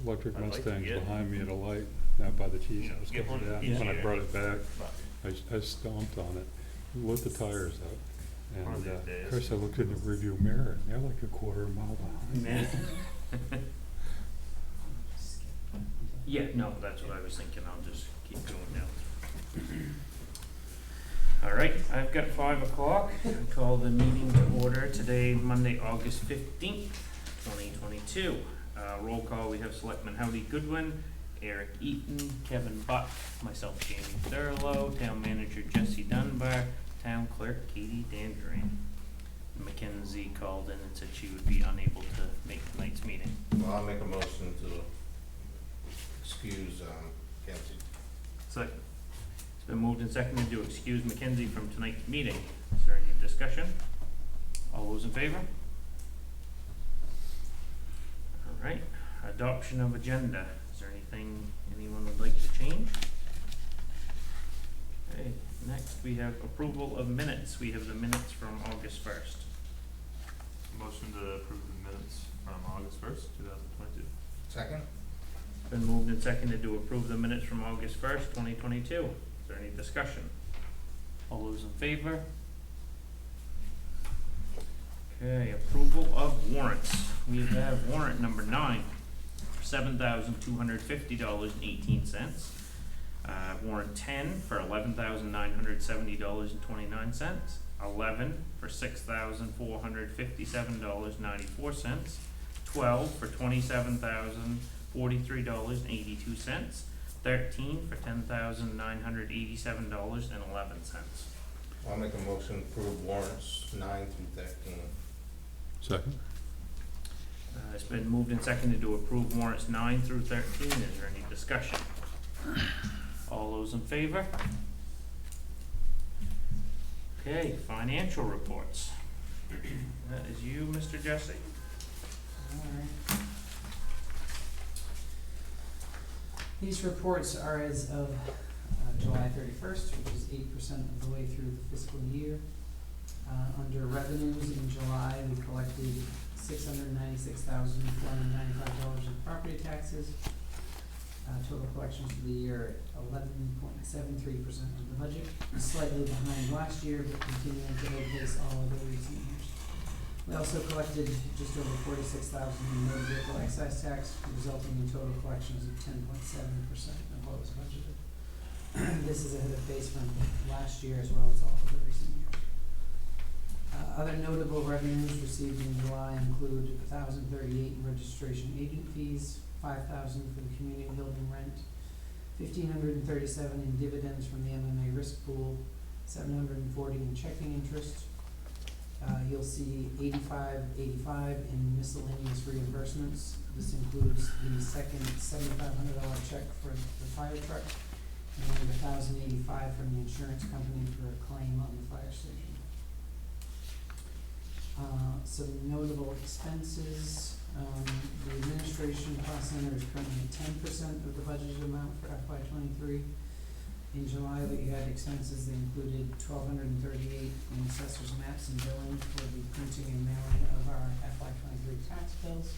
electric I'd like to Mustang's get it. behind me at a light, out by the tea Yeah, shops. get one When I easier. brought it back, But I stomped on it, lit the tires up. One of And, these days. of course, I looked in the rearview mirror, and they're like a quarter mile behind me. Yeah, no, that's what I was thinking, I'll just keep going down. All right, I've got 5 o'clock, I call the meeting to order today, Monday, August 15th, 2022. Roll call, we have Selectman Howdy Goodwin, Eric Eaton, Kevin Buck, myself Jamie Thurlow, Town Manager Jesse Dunbar, Town Clerk Katie Dandering. Mackenzie called in and said she would be unable to make tonight's meeting. Well, I'll make a motion to excuse, Kenzie. Second. It's been moved and seconded to excuse Mackenzie from tonight's meeting. Is there any discussion? All those in favor? All right, adoption of agenda. Is there anything anyone would like to change? Okay, next we have approval of minutes. We have the minutes from August 1st. Motion to approve the minutes from August 1st, 2022. Second? It's been moved and seconded to approve the minutes from August 1st, 2022. Is there any discussion? All those in favor? Okay, approval of warrants. We have warrant number 9, $7,250.18. Warrant 10 for $11,970.29. 11 for $6,457.94. 12 for $27,043.82. 13 for $10,987.11. I'll make a motion to approve warrants 9 through 13. Second? It's been moved and seconded to approve warrants 9 through 13. Is there any discussion? All those in favor? Okay, financial reports. That is you, Mr. Jesse. Alright. These reports are as of July 31st, which is 8% of the way through the fiscal year. Under revenues in July, we collected $696,495 in property taxes. Total collections for the year at 11.73% of the budget, slightly behind last year, but continuing to outpace all other recent years. We also collected just over $46,000 in motor vehicle excise tax, resulting in total collections of 10.7% of what was budgeted. This is ahead of base from last year as well as all of the recent years. Other notable revenues received in July include $1,038 in registration agent fees, $5,000 for the community building rent, $1,537 in dividends from the MMA risk pool, $740 in checking interest. You'll see $85.85 in miscellaneous reimbursements. This includes the second $7,500 check for the fire truck and $1,085 from the insurance company for a claim on the fire station. Some notable expenses. The administration cost center is currently at 10% of the budgeted amount for FY23. In July, we had expenses that included $1,238 in assessors maps and billing for the printing and mailing of our FY23 tax bills.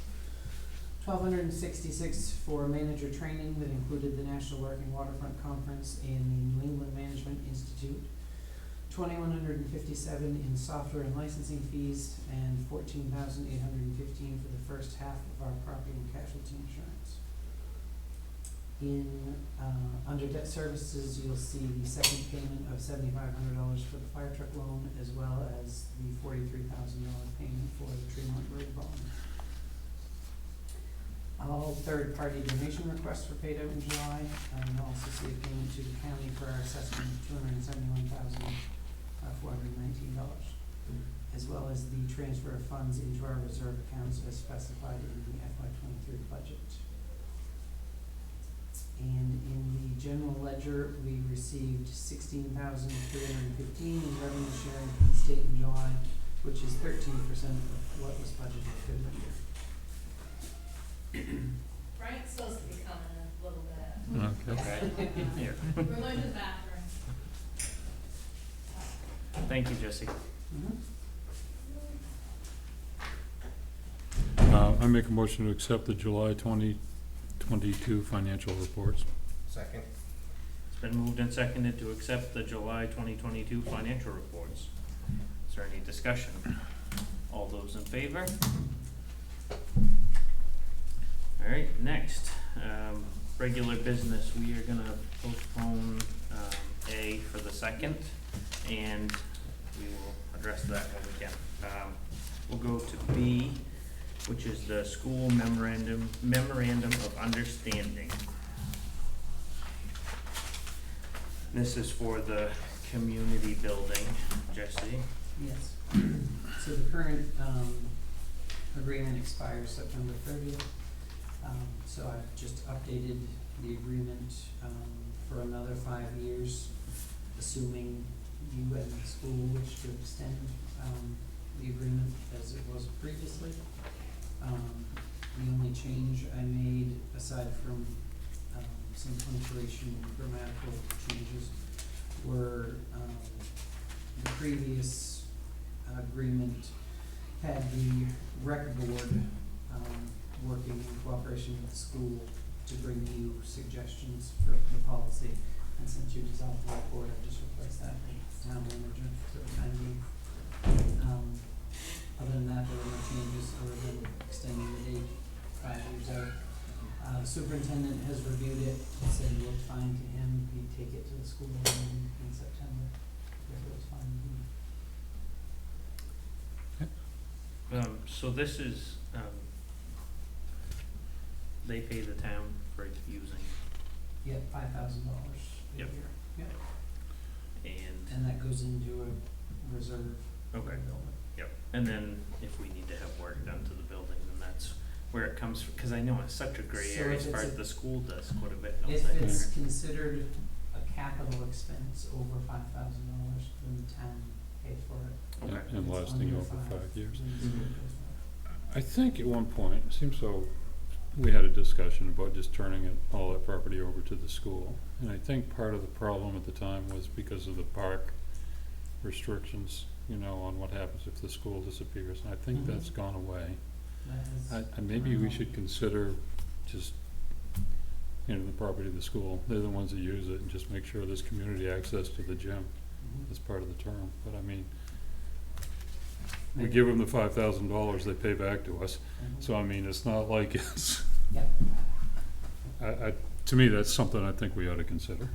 $1,266 for manager training that included the National Working Waterfront Conference and the New England Management Institute. $2,157 in software and licensing fees, and $14,815 for the first half of our property and casualty insurance. Under debt services, you'll see the second payment of $7,500 for the fire truck loan, as well as the $43,000 payment for the Tremont road bond. All third-party donation requests were paid out in July, and you'll also see a payment to the county for our assessment of $271,419, as well as the transfer of funds into our reserve accounts as specified in the FY23 budget. And in the general ledger, we received $16,315 in revenue sharing from the state in July, which is 13% of what was budgeted for the year. Frank's supposed to be coming in a little bit. Okay. Here. We're going to the bathroom. Thank you, Jesse. Mm-hmm. I make a motion to accept the July 2022 22 financial reports. Second? It's been moved and seconded to accept the July 2022 financial reports. Is there any discussion? All those in favor? All right, next, regular business, we are gonna postpone, A for the second, and we will address that when we can. We'll go to B, which is the school memorandum of understanding. This is for the community building, Jesse. Yes. So the current, agreement expires September 30th. So I've just updated the agreement, for another 5 years, assuming you and the school wish to extend, the agreement as it was previously. The only change I made, aside from, some punctuation and grammatical changes, were, the previous agreement had the rec board, working in cooperation with the school to bring you suggestions for the policy. And since you dissolved the rec board, I just replaced that with town manager for the time being. Other than that, there were no changes other than extending the date 5 years out. The superintendent has reviewed it, said it looked fine to him, he'd take it to the school meeting in September, if it was fine with him. So this is, they pay the town for using, Yep, $5,000 a year. Yep. Yep. and, And that goes into a reserve for the okay, building. yep. And then if we need to have work done to the building, then that's where it comes from, cause I know it's such a gray So area if as it's far a- as the school does quite a bit, don't If they? it's considered a capital expense over $5,000, then the town pays for it. Okay. And If it's lasting under over 5 years. then the school pays for it. I think at one point, it seems so, we had a discussion about just turning it, all that property over to the school. And I think part of the problem at the time was because of the park restrictions, on what happens if the school disappears. And I think Mhm. that's gone away. That is, Maybe we should consider just, the property of the school, they're the ones that use it, and just make sure there's community access to the gym Mhm. as part of the term. But I mean, we give them the $5,000 they pay back to us. Mhm. So I mean, it's not like it's, Yep. to me, that's something I think we ought to consider.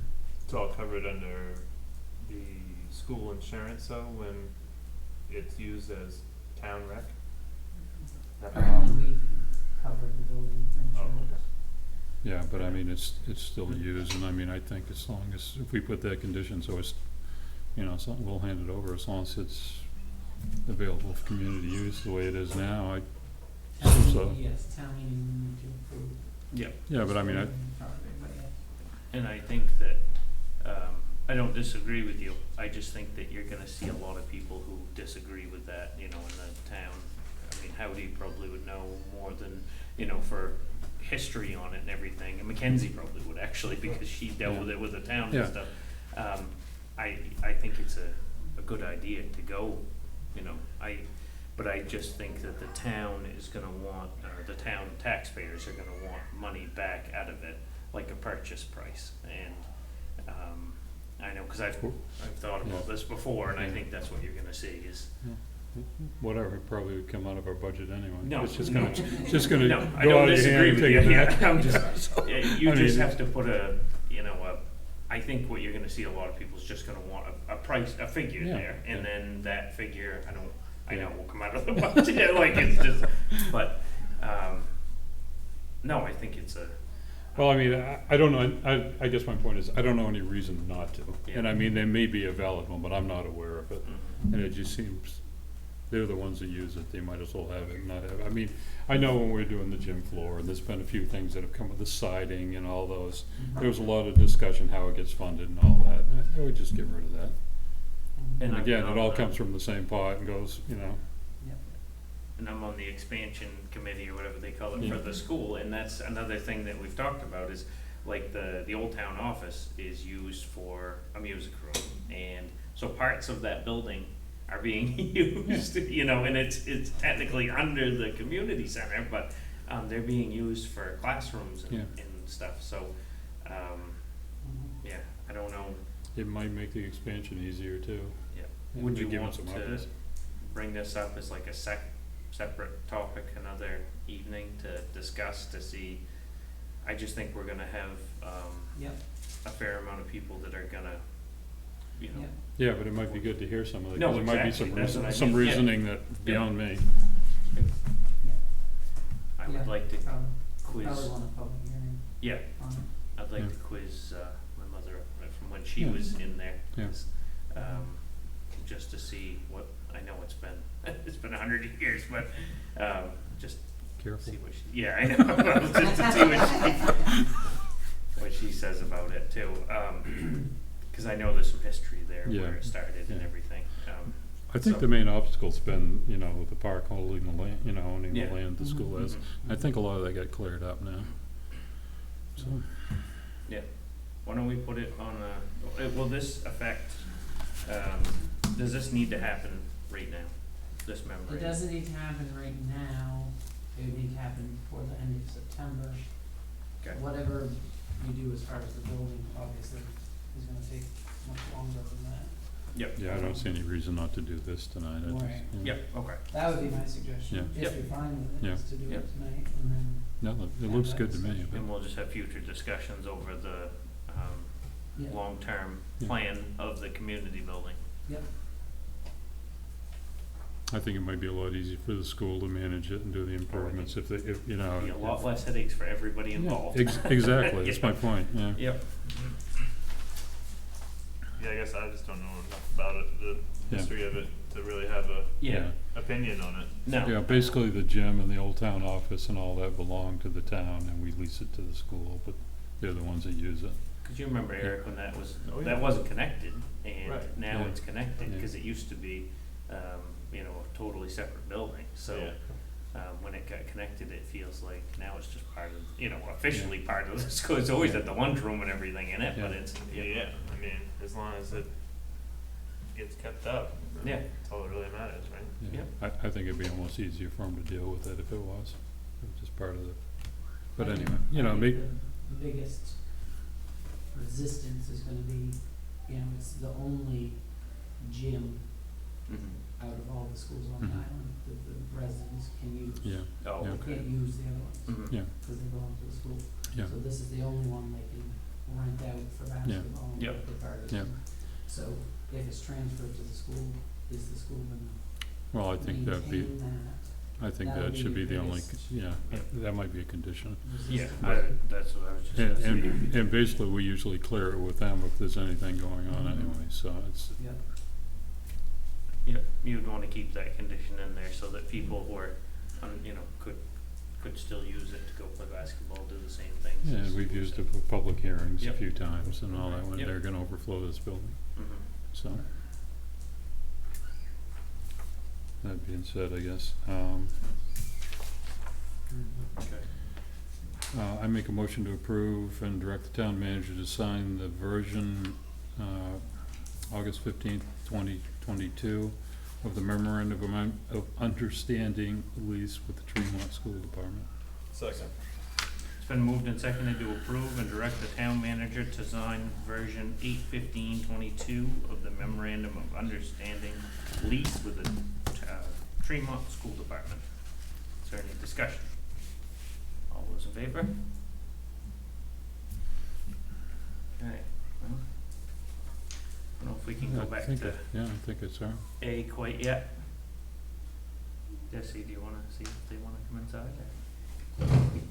It's all covered under the school insurance, though, when it's used as town rec? Currently, we cover the building for Oh, insurance. okay. Yeah, but I mean, it's still used, and I mean, I think as long as, if we put that condition, so it's, something, we'll hand it over, as long as it's available for community use the way it is now, Town So- meeting, yes, town meeting will need to approve. Yep. yeah, but I mean, Property, but yeah. And I think that, I don't disagree with you, I just think that you're gonna see a lot of people who disagree with that, in the town. I mean, Howdy probably would know more than, for history on it and everything, and Mackenzie probably would actually, because she dealt with it with the town and Yeah. stuff. I think it's a good idea to go, but I just think that the town is gonna want, the town taxpayers are gonna want money back out of it, like a purchase price, and, I know, cause I've thought about Yeah. this before, and I Yeah. think that's what you're gonna see is, whatever, it probably would come out of our budget anyway. No, It's just no. gonna No, I go don't out of your disagree hand and with take you, it yeah, back. I'm just, So, you I just mean, have to put I think what you're gonna see, a lot of people's just gonna want a price, a figure Yeah, there, and yeah. then that figure, I know Yeah. will come out of the budget, like, it's just, but, no, I think it's a. Well, I mean, I don't know, I guess my point is, I don't know any reason not to. And I mean, there may be a valid one, but I'm not aware of it. Mhm. And it just seems, they're the ones that use it, they might as well have it and not have it. I mean, I know when we're doing the gym floor, and there's been a few things that have come with the siding and all those. There was a lot of discussion how it gets funded and all that. I would just get rid of that. And And I've again, been it on all the- comes from the same pot and goes, And I'm on the expansion committee or whatever they call it for Yeah. the school, and that's another thing that we've talked about is, like, the old town office is used for a music room, and so parts of that building are being used, and it's technically under the community center, but they're being used for classrooms Yeah. and stuff, so, yeah, I don't know. It might make the expansion easier too. Yeah. And Would they you give 'em want some to options. bring this up as like a separate topic another evening to discuss, to see? I just think we're gonna have, Yep, a fair amount of people that are gonna, you know, yep. Yeah, but it might be good to hear some of it, No, cause there might be exactly, some that's what I some mean, yeah. reasoning that beyond me. I would Yeah, like to Probably quiz, want a public hearing yeah, on it. I'd like Yeah. to quiz, my mother from when she Yeah. was in there. Yeah. 'Cause, just to see what, I know it's been, it's been 100 years, but, just Careful. see what she, yeah, I know, just to see what she says about it too. 'Cause I know there's some history there Yeah. where it started and Yeah. everything. I think So- the main obstacle's been, you know, the park holding the land, you know, owning the Yeah. land the school has. Mhm. I think a lot of that got cleared up now. So, Why don't we put it on will this affect, does this need to happen right now? This It memorandum? doesn't need to happen right now, it would need to happen before the end of September. Okay. Whatever you do as far as the building, obviously, is gonna take much longer than that. Yep. yeah, I don't see any reason not to do this tonight. I just, Right. yeah. Yep, okay. That would be my suggestion, Yeah. if you're fine with it, Yeah. is to do Yeah. it tonight, and then, No, it Yeah, looks good to that's- me, but, And we'll just have future discussions over the, yeah, long-term Yeah. plan of the community building. yep, I think it might be a lot easier for the school to manage it and do the improvements if they, if, you know. Be a lot less headaches for everybody Yeah, involved. Exactly, that's my point, yeah. Yep. Yeah, I guess I just don't know enough about it, the Yeah. history of it, to really have a Yeah. opinion on it. No. Yeah, basically the gym and the old town office and all that belong to the town and we lease it to the school, but they're the ones that use it. Cause you remember, Eric, when that was, Oh, yeah. that wasn't connected, and Right. now Yeah. it's connected, Yeah. cause it used to be, you know, a totally separate building, so. Yeah. When it got connected, it feels like now it's just part of, you know, officially part of the school. It's always at the lunchroom and everything in it, but Yeah. it's, Yeah, I mean, as long as it gets kept up, Yeah. that's all that really matters, right? Yeah. Yep. I think it'd be almost easier for them to deal with it if it was, just part of the, but I think- anyway, you know, I make, think the biggest resistance is gonna be, you know, it's the only gym Mhm. out of all the schools on the Mhm. island that the residents can use. yeah, Oh, Yeah. They okay. can't use the other ones, Mhm. yeah, cause they belong to the school. yeah, So this is the only one they can rent out for basketball and Yep. birthday parties. Yeah. So if it's transferred to the school, is the school well, I gonna think that'd be, maintain that I think That would that be should be your the only, biggest- yeah, Yep. that might be a condition. Yeah, resistance? that's what I was just And, gonna say. and basically, we usually clear it with them if there's anything going on Mhm. anyway, so it's, Yep, Yep, you'd wanna keep that condition in there so that people who are, you know, could still use it to go play basketball, do the same things. yeah, as we've schools used do. it for public hearings a Yep. few times and all that, when Yep. they're gonna overflow this building, Mhm. so. That being said, I guess, Okay. I make a motion to approve and direct the town manager to sign the version, August 15th, 2022 of the memorandum of understanding lease with the Tremont School Department. Second. It's been moved and seconded to approve and direct the town manager to sign version 8/15/22 of the memorandum of understanding lease with the Tremont School Department. Is there any discussion? All those in favor? Okay, well, I don't know if we can go I back think to it- Yeah, I think it's all right. A quite yet. Jesse, do you wanna see if they wanna come inside, or?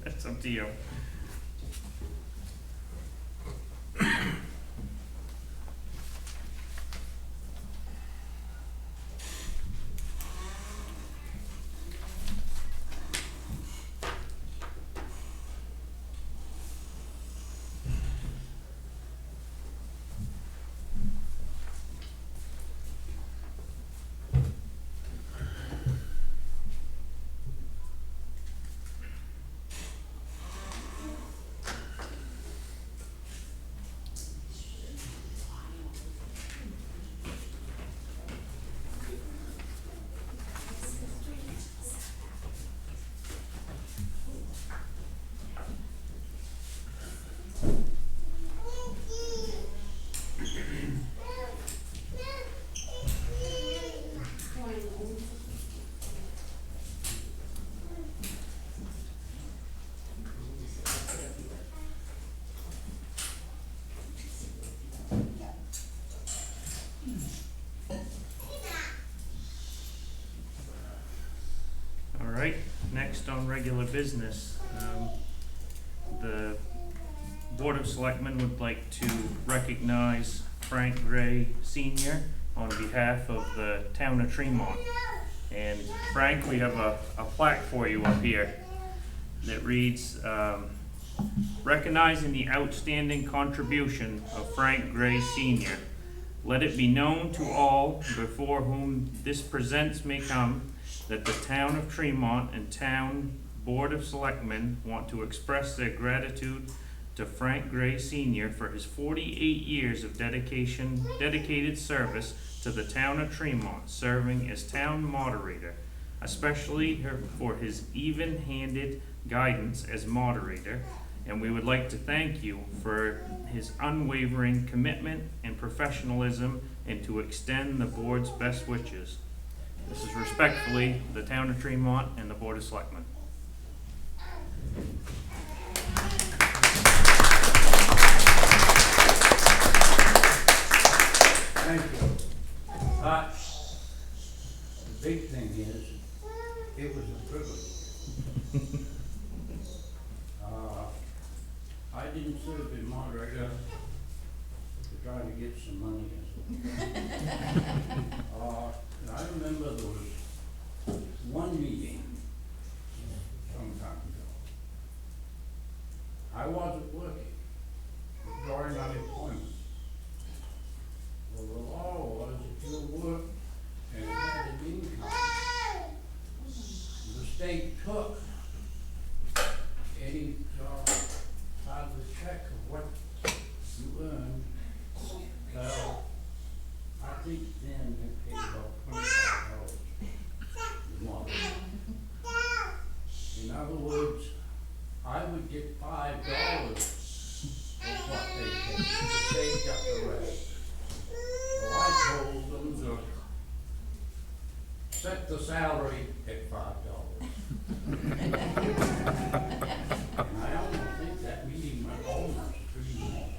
That's up to you. next on regular business, the Board of Selectmen would like to recognize Frank Gray Senior on behalf of the town of Tremont. And Frank, we have a plaque for you up here that reads, recognizing the outstanding contribution of Frank Gray Senior. Let it be known to all before whom this presents may come that the town of Tremont and town Board of Selectmen want to express their gratitude to Frank Gray Senior for his 48 years of dedicated service to the town of Tremont, serving as town moderator, especially for his even-handed guidance as moderator. And we would like to thank you for his unwavering commitment and professionalism, and to extend the board's best wishes. This is respectfully the town of Tremont and the Board of Selectmen. Thank you. The big thing is, it was a privilege. I didn't serve as moderator to try to get some money. And I remember there was one meeting some time ago. I wasn't working, drawing unemployment. Well, the law was if you worked and had an income, the state took any out of the check of what you earned. Well, I think then they paid about $25 a month. In other words, I would get $5 of what they paid. The state got the rest. So I told them to set the salary at $5. And I almost think that meeting went almost 3 months.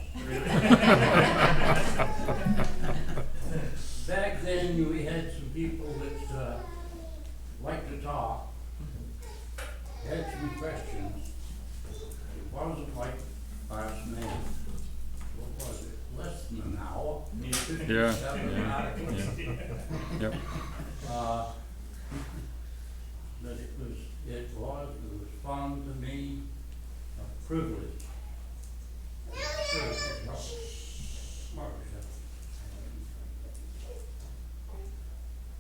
Back then, we had some people that liked to talk, had some questions. It wasn't like last night. What was it? Less than an hour. Yeah, 57 articles. Yep. But it was fun to me, a privilege. Mark yourself.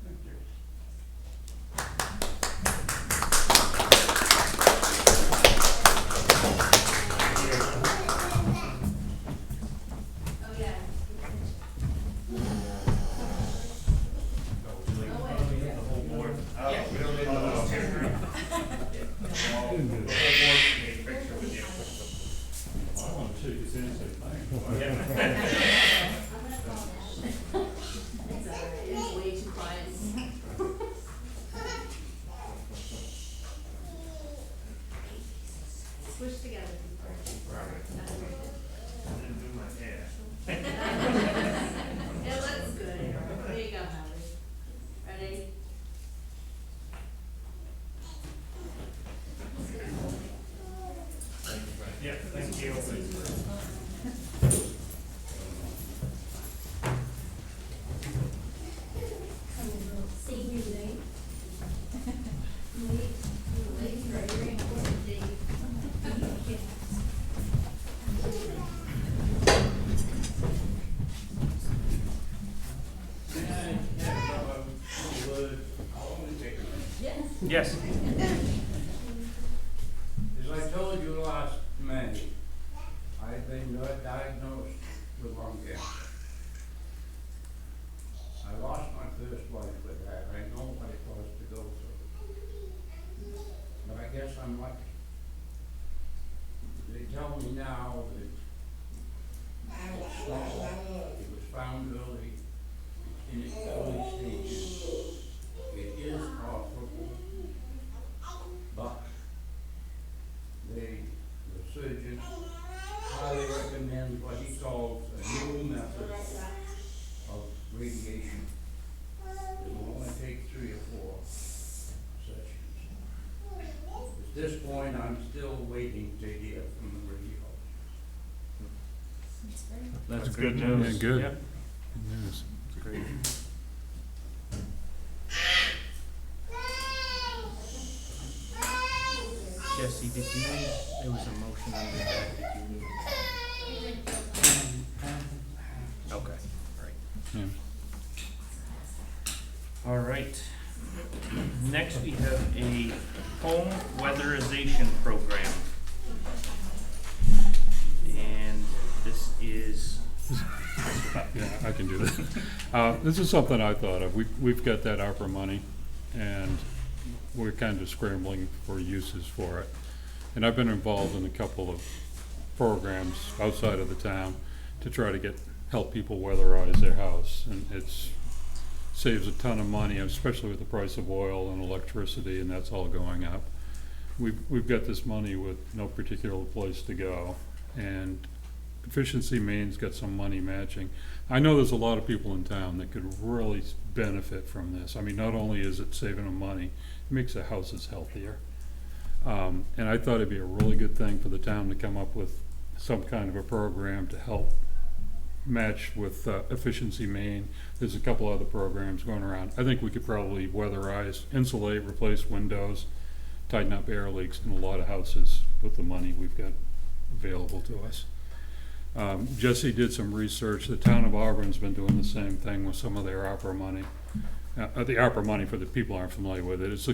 Thank you. Oh, yeah. The whole board. Yeah, we don't need the whole board. The whole board can take a picture with you. I want to shake his hand and say thanks. Yeah. I'm gonna call that. It's all right, it's way too quiet. Switch together. That's very good. I didn't do my hair. It looks good. There you go, Howard. Ready? Yeah, thank you. See you late. Late, for a very important date. May I have a word? I'll only take a minute. Yes. Yes. As I told you last May, I've been diagnosed with lung cancer. I lost my first wife with that. I know what it was to go through. But I guess I'm lucky. They tell me now that it's small. It was found early, in its early stages. It is operable, but the surgeon highly recommends what he calls a new method of radiation. It will only take 3 or 4 sessions. At this point, I'm still waiting to hear from the radio. That's That's great good news. news. Yeah, good. Yep, Good news. that's great. Jesse, did you need, there was a motion on your back, did you need? Okay, right. Yeah. All right. Next, we have a home weatherization program. And this is, Yeah, I can do that. This is something I thought of. We've got that ARPA money, and we're kind of scrambling for uses for it. And I've been involved in a couple of programs outside of the town to try to help people weatherize their house. And it's saves a ton of money, especially with the price of oil and electricity, and that's all going up. We've got this money with no particular place to go, and Efficiency Maine's got some money matching. I know there's a lot of people in town that could really benefit from this. I mean, not only is it saving them money, it makes their houses healthier. And I thought it'd be a really good thing for the town to come up with some kind of a program to help match with Efficiency Maine. There's a couple other programs going around. I think we could probably weatherize, insulate, replace windows, tighten up air leaks in a lot of houses with the money we've got available to us. Jesse did some research. The town of Auburn's been doing the same thing with some of their ARPA money. The ARPA money, for the people who aren't familiar with it, it's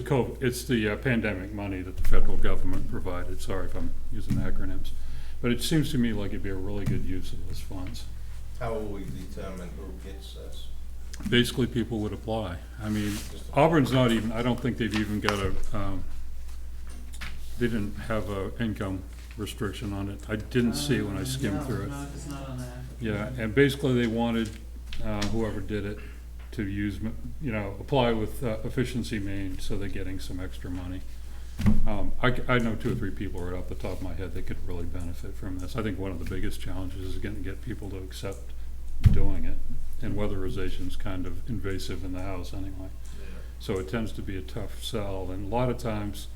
the pandemic money that the federal government provided. Sorry if I'm using acronyms. But it seems to me like it'd be a really good use of those funds. How will we determine who gets this? Basically, people would apply. I mean, Auburn's not even, I don't think they've even got they didn't have a income restriction on it. I didn't see it when I skimmed through it. No, it's not on that. Yeah, and basically they wanted whoever did it to use, apply with Efficiency Maine, so they're getting some extra money. I know 2 or 3 people right off the top of my head that could really benefit from this. I think one of the biggest challenges is get people to accept doing it, and weatherization's kind of invasive in the house anyway. So it tends to be a tough sell, and a lot of times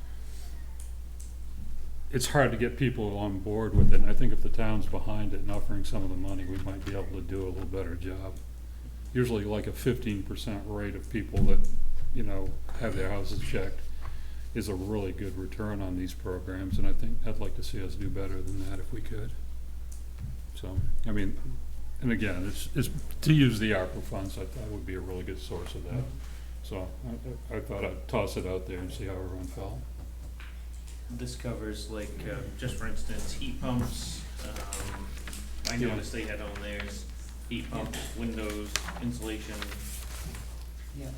it's hard to get people on board with it, and I think if the town's behind it and offering some of the money, we might be able to do a little better job. Usually like a 15% rate of people that, have their houses checked is a really good return on these programs, and I think I'd like to see us do better than that if we could. So, I mean, and again, it's to use the ARPA funds, I thought would be a really good source of that. So I thought I'd toss it out there and see how everyone felt. this covers just for instance, heat pumps. I Yeah. noticed they had on theirs, heat pumps, windows, insulation, Yeah.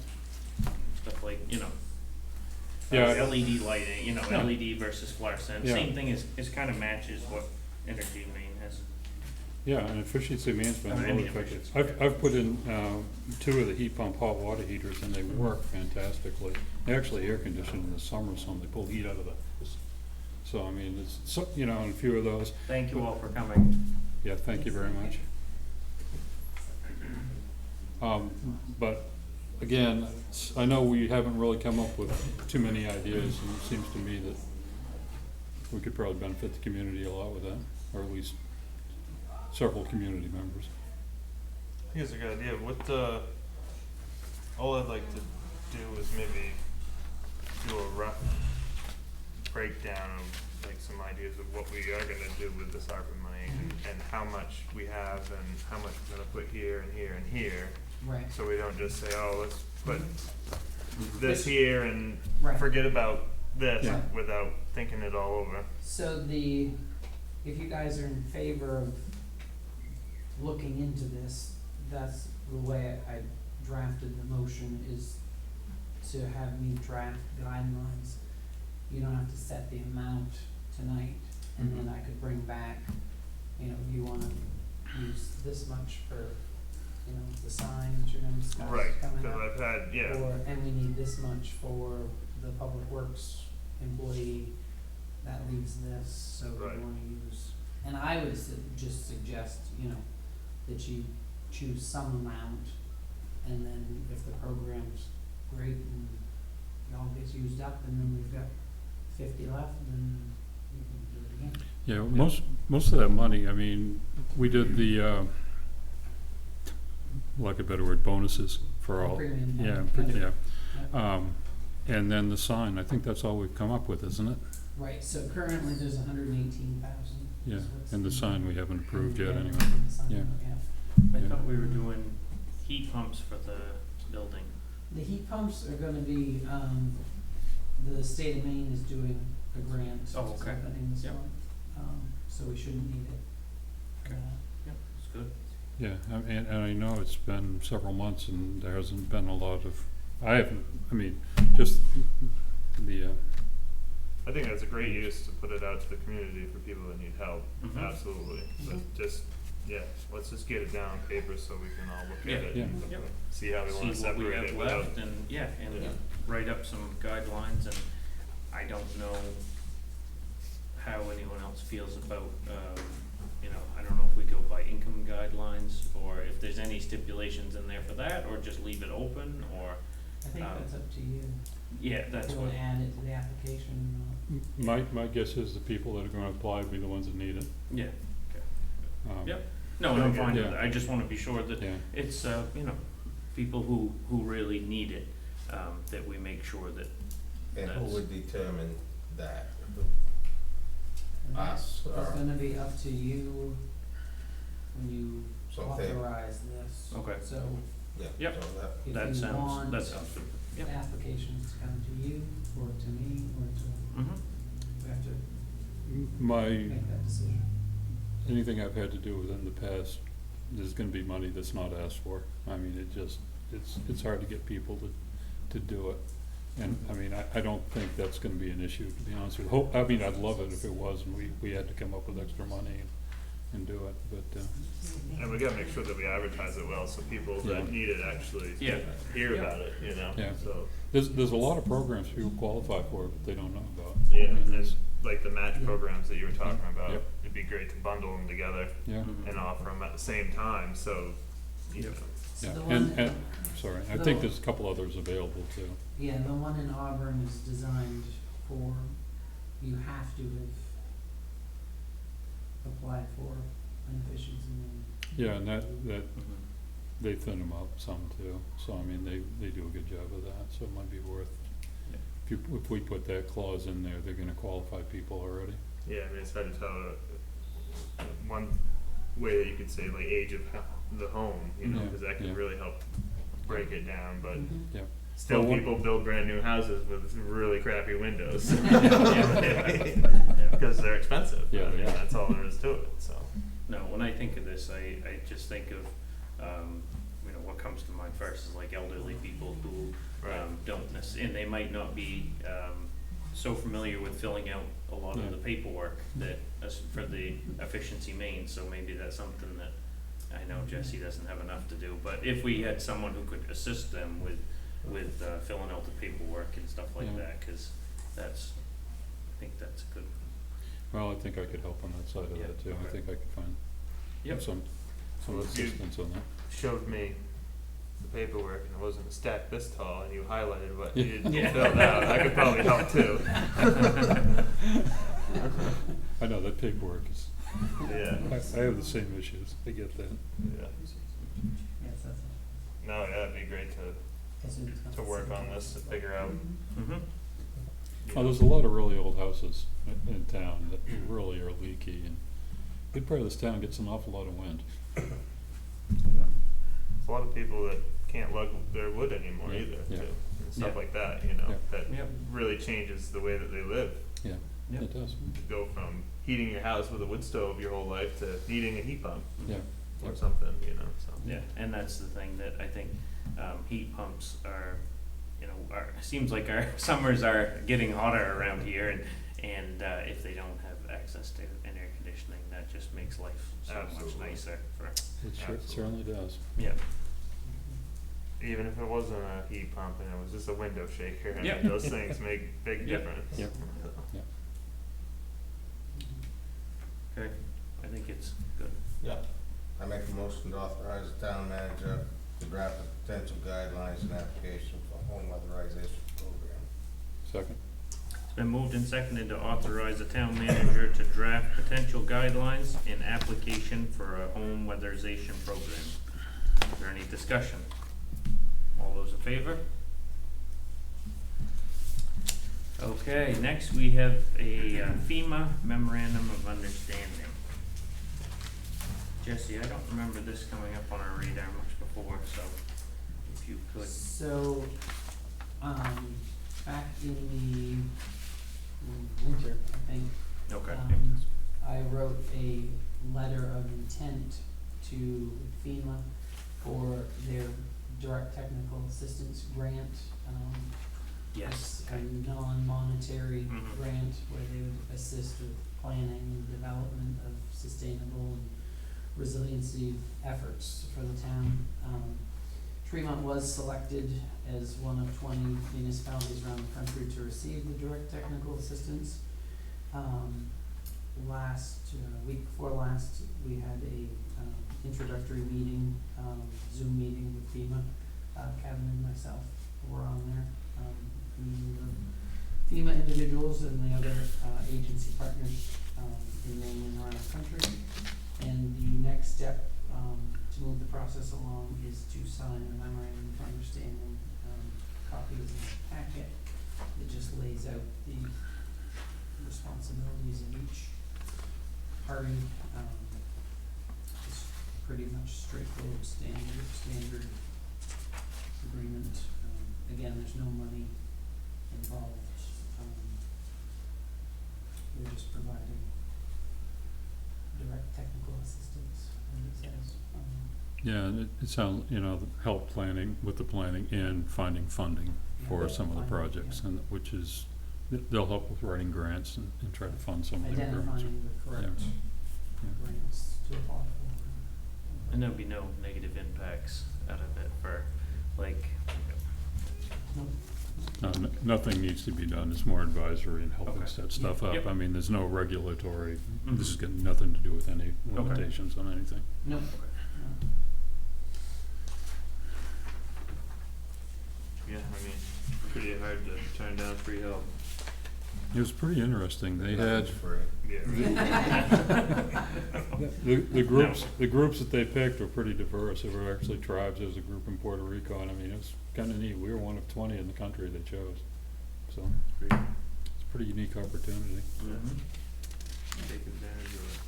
stuff Yeah. LED lighting, Yeah. LED versus fluorescent. Yeah. Same thing is kind of matches what Energy Maine has. Yeah, and Efficiency Maine's been I mean, really effective. I've put in 2 of the heat pump hot water heaters, and they work fantastically. They actually air condition in the summer, so they pull heat out of the house. So, I mean, there's, and a few of those. Thank you all for coming. Yeah, thank you very much. But again, I know we haven't really come up with too many ideas, and it seems to me that we could probably benefit the community a lot with that, or at least several community members. I think it's a good idea. All I'd like to do is maybe do a rough breakdown of some ideas of what we are gonna do with this ARPA money, and how much we have and how much we're gonna put here and here and here. Right. So we don't just say, oh, let's put this here and Right. forget about this Yeah. without thinking it all over. So if you guys are in favor of looking into this, that's the way I drafted the motion, is to have me draft guidelines. You don't have to set the amount tonight, and then I could bring back, you wanna use this much for, the sign that you're gonna discuss Right, coming because up. I've had, yeah, And we need this much for the public works employee, that leaves this, so we Right. wanna use. And I would just suggest, that you choose some amount, and then if the program's great and it all gets used up, and then we've got 50 left, then we can do it again. Yeah, most of that money, I mean, we did the, like a better word, bonuses for all. Premium, Yeah, yeah. yeah. And then the sign, I think that's all we've come up with, isn't it? Right, so currently there's 118,000. Yeah, and the sign we haven't approved yet anyway. The sign, Yeah. I Yeah. thought we were doing heat pumps for the building. The heat pumps are gonna be, the state of Maine is doing a grant. Oh, It's okay. opening this Yep. month, so we shouldn't need it. Okay. Yep, that's good. Yeah, and I know it's been several months and there hasn't been a lot of, I mean, just the, I think that's a great use to put it out to the community for people that need help, Mhm. absolutely. But Mhm. just, yeah, let's just get it down on paper so we can all look Yeah. at it Yeah. and Yep. see how we wanna See what we separate have it without. left and, yeah, and Yeah. write up some guidelines, and I don't know how anyone else feels about, I don't know if we go by income guidelines, or if there's any stipulations in there for that, or just leave it open, or, I think that's up to you. yeah, If that's you what, wanna add it to the application or my guess is the people that are gonna apply will be the ones that need it. yeah, Um, Yep. no, and I'm Okay. fine with Yeah. it, I just wanna be sure that Yeah, it's, people who really need it, that we make sure that, And who That's- would determine that? not. Us, It's or, gonna be up to you when you so if they, authorize this. Okay. So yeah, Yep. so that, if that you sounds, want that sounds good. Yep. applications to come to you, or to me, or to, Mm-hmm. we have to my, make that decision. anything I've had to do with in the past, there's gonna be money that's not asked for. I mean, it's hard to get people to do it. And, I mean, I don't think that's gonna be an issue, to be honest with you. I mean, I'd love it if it was and we had to come up with extra money and do it, but, And we gotta make sure that we advertise it well, so people that Yeah. need it actually Yeah. hear Yeah. about it, you know? Yeah. So, there's a lot of programs people qualify for, but they don't know about. yeah, I mean, and there's- like the match programs that you were talking about, Yep. it'd be great to bundle them together Yeah, Mhm. and offer them at the same time, so, you Yep. know. yeah, The and, one- and, sorry, I think there's a couple others available too. Yeah, the one in Auburn is designed for, you have to have applied for beneficiaries and Yeah, and that, Mhm. they thin them up some too, so I mean, they do a good job of that, so it might be worth, Yeah. if we put that clause in there, they're gonna qualify people already. Yeah, I mean, it's hard to tell, one way that you could say like age of the home, you know, Yeah, cause that yeah. can really help break it down, but Yeah, still Well, one- people build brand new houses with really crappy windows. Yeah. Cause they're expensive, Yeah, I mean, yeah. that's all there is to it, so. No, when I think of this, I just think of, what comes to mind first is like elderly people who, Right. don't and they might not be, so familiar with filling out a lot of Yeah. the paperwork that, for the efficiency main, so maybe that's something that I know Jesse doesn't have enough to do, but if we had someone who could assist them with, filling out the paperwork and stuff like Yeah. that, cause I think that's a good, well, I think I could help on that side of Yeah, that too, I okay. think I could find Yep. some Well, if you- assistance on that. Showed me the paperwork and it wasn't a stack this tall and you highlighted what Yeah. needed to be Yeah. filled out, I could probably help too. I know, that paperwork is, Yeah, I have the same issues, I get that. yeah. yes, that's. No, yeah, it'd be great to work on this, to figure out. mm-hmm. Oh, there's a lot of really old houses in town that really are leaky, and a good part of this town gets an awful lot of wind. There's a lot of people that can't lug their wood anymore Yeah, either, yeah. too, and stuff Yeah. like that, you know, Yeah. that Yep. really changes the way that they live. Yeah, Yep. it does, To go from heating your house with a wood stove your whole life to needing a heat pump yeah. or Yep. something, you know, so. Yeah, and that's the thing that I think, heat pumps are, seems like our summers are getting hotter around here, and if they don't have access to an air conditioning, that just makes life so much Absolutely. nicer for, It Absolutely. certainly does. yeah. Even if it wasn't a heat pump and it was just a window shaker, I Yeah. mean, those things make big Yeah. difference. Yep. Okay, I think it's good. yeah. I make a motion to authorize the town manager to draft the potential guidelines and application for home weatherization program. Second? been moved and seconded to authorize the town manager to draft potential guidelines and application for a home weatherization program. Is there any discussion? All those in favor? Okay, next we have a FEMA memorandum of understanding. Jesse, I don't remember this coming up on our radar much before, so if you could. So, back in the winter, I think, Okay. I wrote a letter of intent to FEMA for their direct technical assistance grant. Yes. It's a non-monetary Mhm. grant where they would assist with planning and development of sustainable and resiliency efforts for the town. Tremont was selected as one of 20 municipalities around the country to receive the direct technical assistance. Week before last, we had a introductory meeting, Zoom meeting with FEMA. Kevin and myself were on there, meeting the FEMA individuals and the other agency partners in Maine and around the country. And the next step to move the process along is to sign a memorandum of understanding, copies in the packet that just lays out the responsibilities of each party. It's pretty much straightforward, standard agreement. Again, there's no money involved. We're just providing direct technical assistance, as it says. Yeah, and it sounds, help planning, with the planning and finding funding for Yeah, some of the funding, projects, yeah. and which is, they'll help with writing grants and try to fund some of the programs. Identifying the correct Yeah. grants to apply for. And there'll be no negative impacts out of it for, like, Nope. Nothing needs to be done, it's more advisory and helping Okay. set stuff Yep. up. I mean, there's no regulatory, Mhm. this has got nothing to do with any limitations on anything. Nope. No. Yeah, I mean, pretty hard to turn down free help. It was pretty interesting, they had, Nothing's free. Yeah. the groups that they picked were pretty diverse. There were actually tribes. There was a group in Puerto Rico, and I mean, it's kind of neat. We were one of 20 in the country they chose. So it's a pretty unique opportunity. Mhm. Take advantage of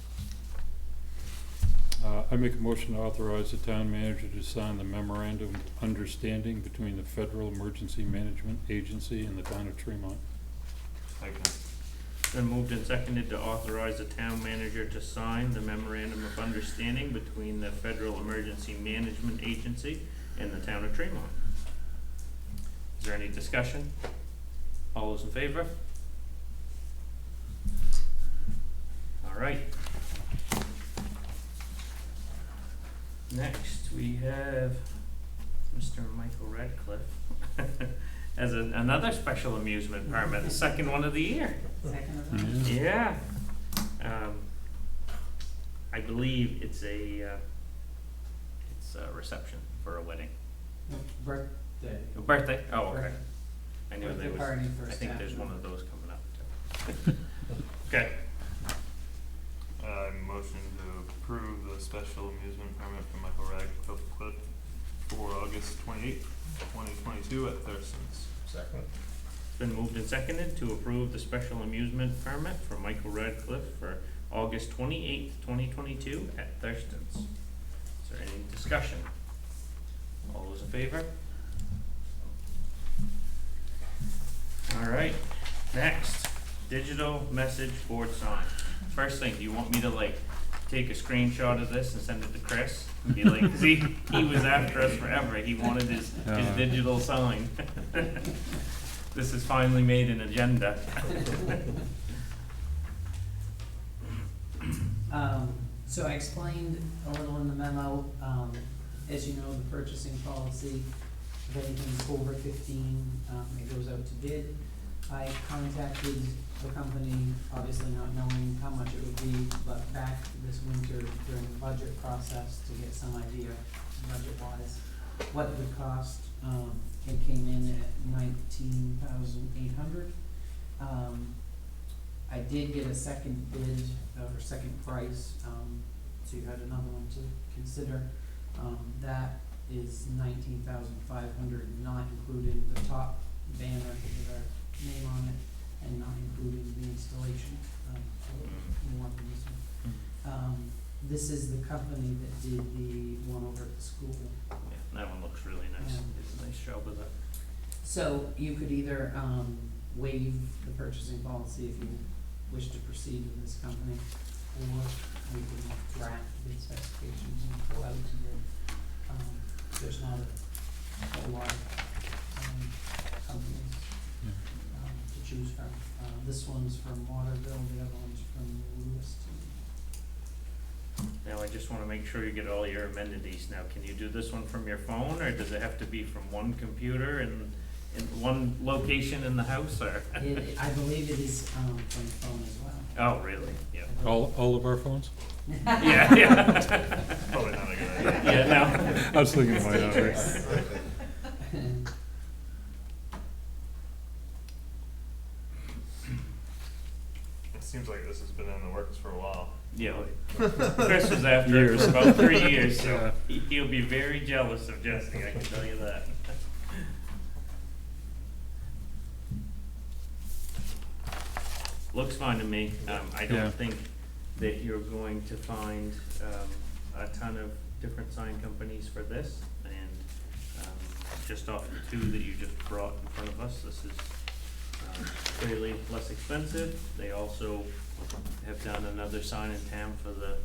it. I make a motion to authorize the town manager to sign the memorandum of understanding between the Federal Emergency Management Agency and the town of Tremont. Second. Been moved and seconded to authorize the town manager to sign the memorandum of understanding between the Federal Emergency Management Agency and the town of Tremont. Is there any discussion? All those in favor? All right. Next, we have Mr. Michael Radcliffe as another special amusement permit, the second one of the year. Second of that? Yeah. Yeah. I believe it's a reception for a wedding. Birthday. A birthday? Oh, okay. Birthday. I knew Birthday there was, party for I think staff there's one member. of those coming up too. Okay, Motion to approve the special amusement permit for Michael Radcliffe for August 28th, 2022 at Thurston's. Second. it's been moved and seconded to approve the special amusement permit for Michael Radcliffe for August 28th, 2022 at Thurston's. Is there any discussion? All those in favor? All right, next, digital message board sign. First thing, do you want me to take a screenshot of this and send it to Chris? And be like, 'cause he was after us forever, he wanted his digital sign. This has finally made an agenda. So I explained a little in the memo, as you know, the purchasing policy, if anything's over 15, it goes out to bid. I contacted the company, obviously not knowing how much it would be, but back this winter during the budget process to get some idea, budget-wise, what it would cost. It came in at $19,800. I did get a second bid, or second price, so you had another one to consider. That is 19,500, not including the top banner with our name on it, and not including the installation, so more than this one. This is the company that did the one over at the school. Yeah, that one looks really nice. Yeah. It's a nice job with that. So you could either, waive the purchasing policy if you wish to proceed with this company, or we can draft bid specifications and go out to bid. There's not a whole lot of, companies, Yeah. to choose from. This one's from Waterville, the other one's from Lewiston. Now, I just wanna make sure you get all your amenities. Now, can you do this one from your phone, or does it have to be from one computer and in one location in the house, or? I believe it is, from the phone as well. Oh, really? Yeah. All of our phones? Yeah, yeah. Probably not a good idea. Yeah, I was thinking it might not be. It seems like this has been in the works for a while. no. Yeah, Chris was after it Years. for about 3 years, so Yeah. he'll be very jealous of Jesse, I can tell you that. Looks fine to me. I Yeah. don't think that you're going to find, a ton of different sign companies for this. And, just off the two that you just brought in front of us, this is, clearly less expensive. They also have done another sign in town for the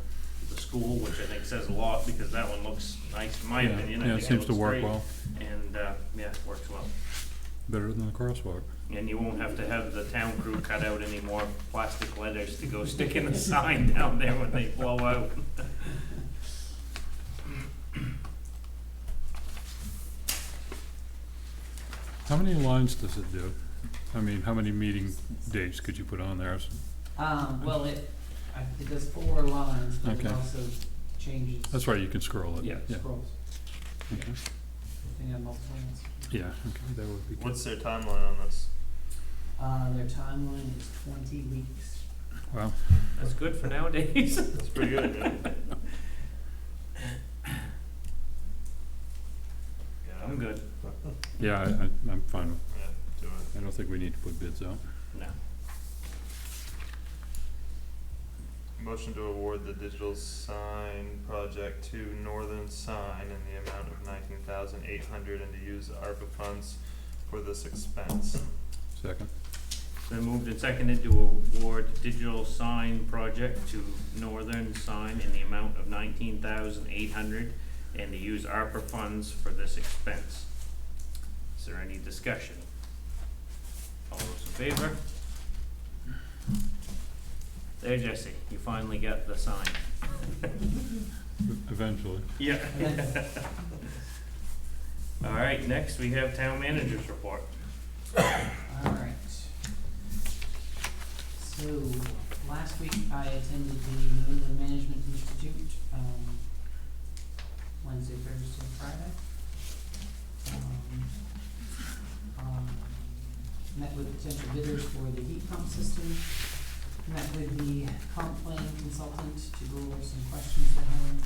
school, which I think says a lot, because that one looks nice, in my Yeah, opinion. I yeah, it think seems to looks work great. well, And, yeah, it works well. better than the crosswalk. And you won't have to have the town crew cut out any more plastic letters to go stick in the sign down there when they blow out. How many lines does it do? I mean, how many meeting dates could you put on there? Well, it does 4 lines, but it Okay. also changes. That's right, you can scroll it. Yeah. Scrolls. Okay. They have multiple ones. Yeah, okay, that would be good. What's their timeline on this? Their timeline is 20 weeks. Wow, That's good for nowadays. That's pretty good, yeah. Yeah, I'm good. yeah, I'm fine. with- Yeah, do it. I don't think we need to put bids out. No. Motion to award the digital sign project to Northern Sign in the amount of 19,800 and to use ARPA funds for this expense. Second? Been moved and seconded to award digital sign project to Northern Sign in the amount of 19,800 and to use ARPA funds for this expense. Is there any discussion? All those in favor? There, Jesse, you finally got the sign. Eventually. Yeah. All right, next we have town manager's report. Alright. So, last week I attended the New England Management Institute, Wednesday, Thursday, Friday. Met with potential bidders for the heat pump system. Met with the comp plan consultant to go over some questions they had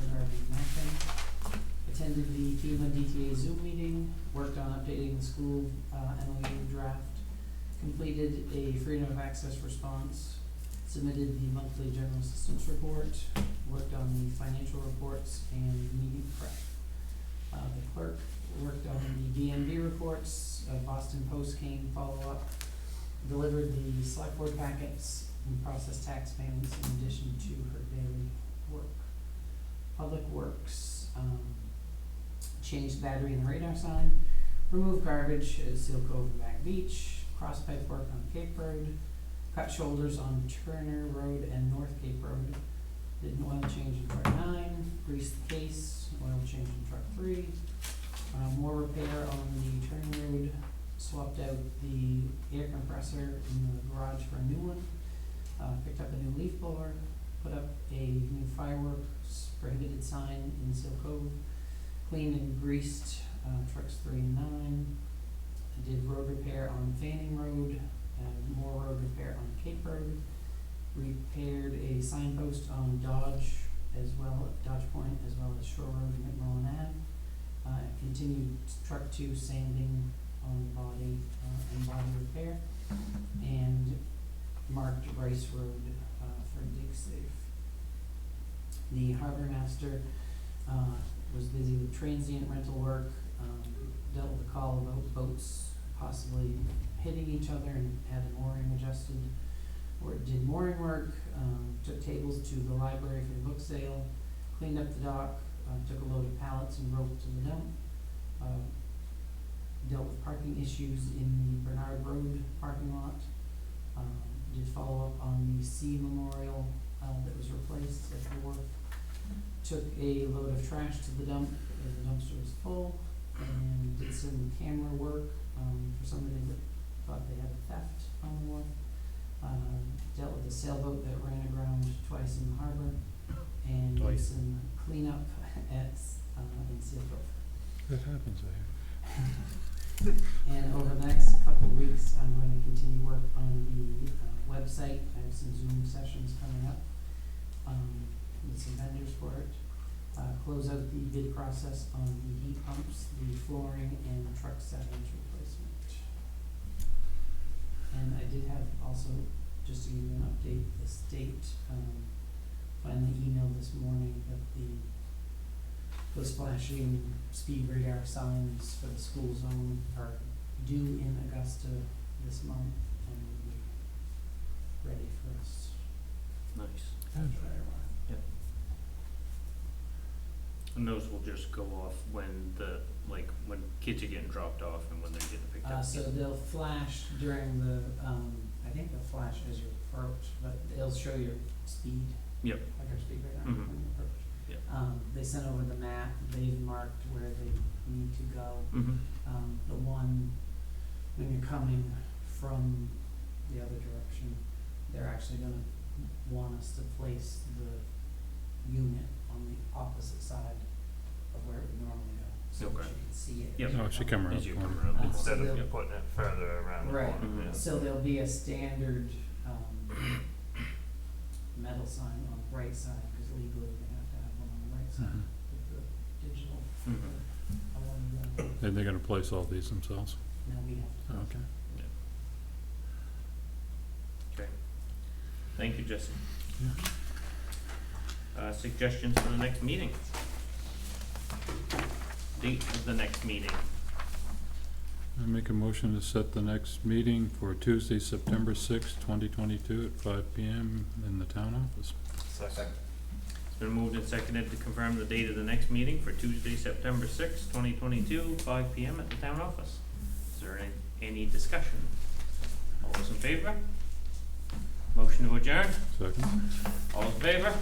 regarding mapping. Attended the FEMA DTA Zoom meeting, worked on updating the school, MOU draft. Completed a freedom of access response, submitted the monthly general assistance report, worked on the financial reports and meeting prep. The clerk worked on the DMV reports, Boston Post came follow-up, delivered the select board packets, and processed tax payments in addition to her daily work. Public Works, changed the battery in the radar sign, removed garbage at Seal Cove and Back Beach, cross pipe work on Cape Road, cut shoulders on Turner Road and North Cape Road, did an oil change in truck 9, greased the case, oil change in truck 3, more repair on the Turner Road, swapped out the air compressor in the garage for a new one, picked up a new leaf blower, put up a new fireworks prohibited sign in Seal Cove, cleaned and greased trucks 3 and 9. I did road repair on Fanning Road, more road repair on Cape Road, repaired a signpost on Dodge as well, Dodge Point, as well as Shore Road and McMullen Ave. Continued truck 2 sanding on body, and body repair, and marked Rice Road, for dig safe. The harbor master, was busy with transient rental work, dealt with a call about boats possibly hitting each other and had an mooring adjusted, or did mooring work, took tables to the library for the book sale, cleaned up the dock, took a load of pallets and rope to the dump, dealt with parking issues in the Bernard Road parking lot, did follow up on the Sea Memorial, that was replaced at the wharf, took a load of trash to the dump as the dumpster was full, and did some camera work, for somebody that thought they had a theft on the wharf. Dealt with a sailboat that ran aground twice in the harbor, and did Twice. some cleanup at, in Seal Cove. That happens, I And over the next couple of weeks, I'm going to continue work on the website. I have some Zoom sessions coming up, with some vendors for it. Close out the bid process on the heat pumps, the flooring, and the truck settings replacement. And I did have also, just to give you an update, the state, finally emailed this morning that those flashing speed radar signs for the school zone are due in Augusta this month, and will be ready for us. Nice. after Iowa. And those will just go off when when kids are getting dropped off and when they're getting picked up. So they'll flash during the, I think they'll flash as you approach, but they'll show your speed. Yep. Like our speed radar Mhm. when you approach. Yep. They sent over the map, they've marked where they need to go. Mm-hmm. The one, when you're coming from the other direction, they're actually gonna want us to place the unit on the opposite side of where it would normally go, so that Okay. you can see it. Yep. as you Oh, she come. come around As you the come corner. around. Instead So of they'll- putting it further around the Right. corner, yeah. So there'll be a standard, metal sign on the right side, because legally they have to have one on the right side Mhm. with the digital. Mhm. And they're gonna place all these themselves? Now we have to. Okay. Okay. Thank you, Jesse. Yeah. Suggestions for the next meeting? Date of the next meeting. I make a motion to set the next meeting for Tuesday, September 2022 at 5 p.m. in the town office. Second. It's been moved and seconded to confirm the date of the next meeting for Tuesday, September 2022, 5 p.m. at the town office. Is there any discussion? All those in favor? Motion to adjourn? Second? All in favor?